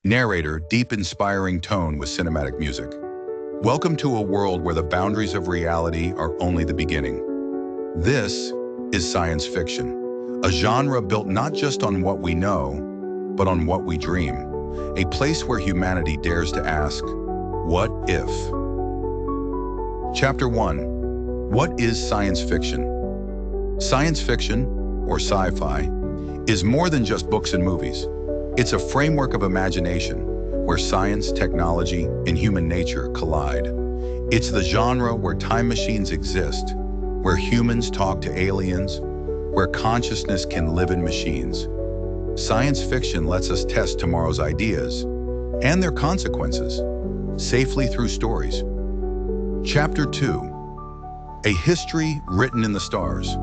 Narrator, deep, inspiring tone with cinematic music. Welcome to a world where the boundaries of reality are only the beginning. This is science fiction, a genre built not just on what we know, but on what we dream. A place where humanity dares to ask, what if? Chapter 1. What is science fiction? Science fiction, or sci-fi, is more than just books and movies. It's a framework of imagination where science, technology, and human nature collide. It's the genre where time machines exist, where humans talk to aliens, where consciousness can live in machines. Science fiction lets us test tomorrow's ideas and their consequences safely through stories. Chapter 2. A history written in the stars.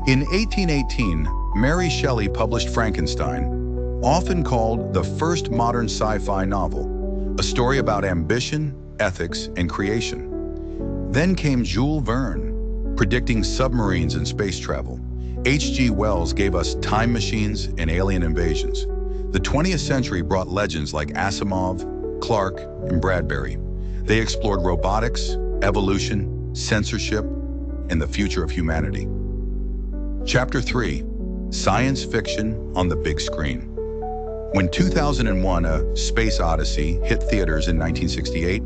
In 1818, Mary Shelley published Frankenstein, often called the first modern sci-fi novel, a story about ambition, ethics, and creation. Then came Jules Verne, predicting submarines and space travel. H.G. Wells gave us time machines and alien invasions. The 20th century brought legends like Asimov, Clarke, and Bradbury. They explored robotics, evolution, censorship, and the future of humanity. Chapter 3. Science fiction on the big screen. When 2001: A Space Odyssey hit theaters in 1968,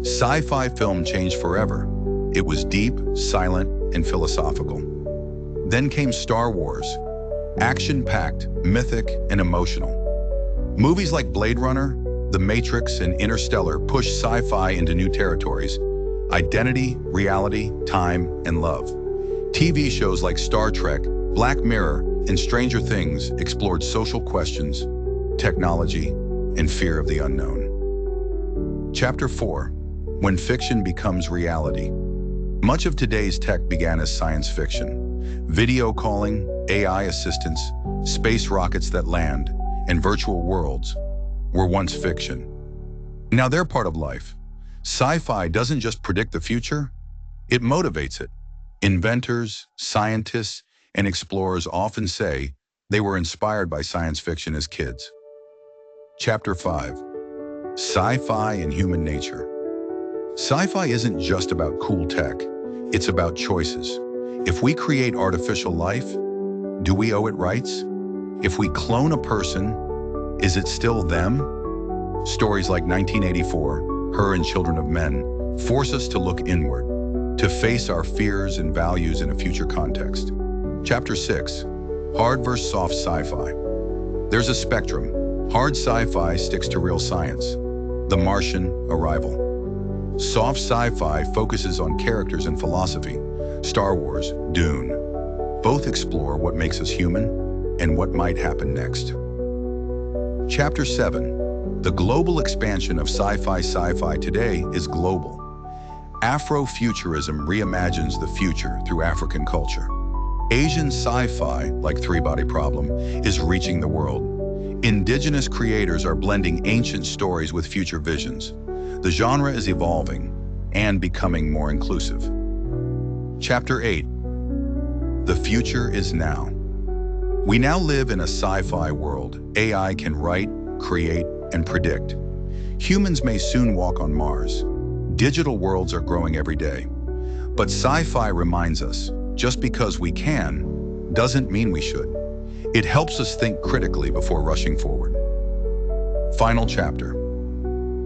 sci-fi film changed forever. It was deep, silent, and philosophical. Then came Star Wars, action-packed, mythic, and emotional. Movies like Blade Runner, The Matrix, and Interstellar pushed sci-fi into new territories: identity, reality, time, and love. TV shows like Star Trek, Black Mirror, and Stranger Things explored social questions, technology, and fear of the unknown. Chapter 4. When fiction becomes reality. Much of today's tech began as science fiction. Video calling, AI assistants, space rockets that land, and virtual worlds were once fiction. Now they're part of life. Sci-fi doesn't just predict the future, it motivates it. Inventors, scientists, and explorers often say they were inspired by science fiction as kids. Chapter 5. Sci-fi and human nature. Sci-fi isn't just about cool tech, it's about choices. If we create artificial life, do we owe it rights? If we clone a person, is it still them? Stories like 1984, Her and Children of Men, force us to look inward, to face our fears and values in a future context. Chapter 6. Hard versus soft sci-fi. There's a spectrum. Hard sci-fi sticks to real science. The Martian, Arrival. Soft sci-fi focuses on characters and philosophy. Star Wars, Dune. Both explore what makes us human and what might happen next. Chapter 7. The global expansion of sci-fi. Sci-fi today is global. Afrofuturism reimagines the future through African culture. Asian sci-fi, like Three Body Problem, is reaching the world. Indigenous creators are blending ancient stories with future visions. The genre is evolving and becoming more inclusive. Chapter 8. The future is now. We now live in a sci-fi world. AI can write, create, and predict. Humans may soon walk on Mars. Digital worlds are growing every day. But sci-fi reminds us, just because we can, doesn't mean we should. It helps us think critically before rushing forward. Final chapter.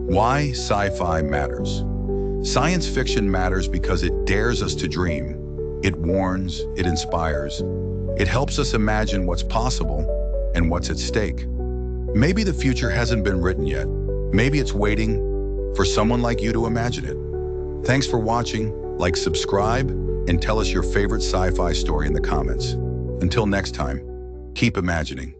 Why sci-fi matters. Science fiction matters because it dares us to dream. It warns, it inspires. It helps us imagine what's possible and what's at stake. Maybe the future hasn't been written yet. Maybe it's waiting for someone like you to imagine it. Thanks for watching. Like, subscribe, and tell us your favorite sci-fi story in the comments. Until next time, keep imagining.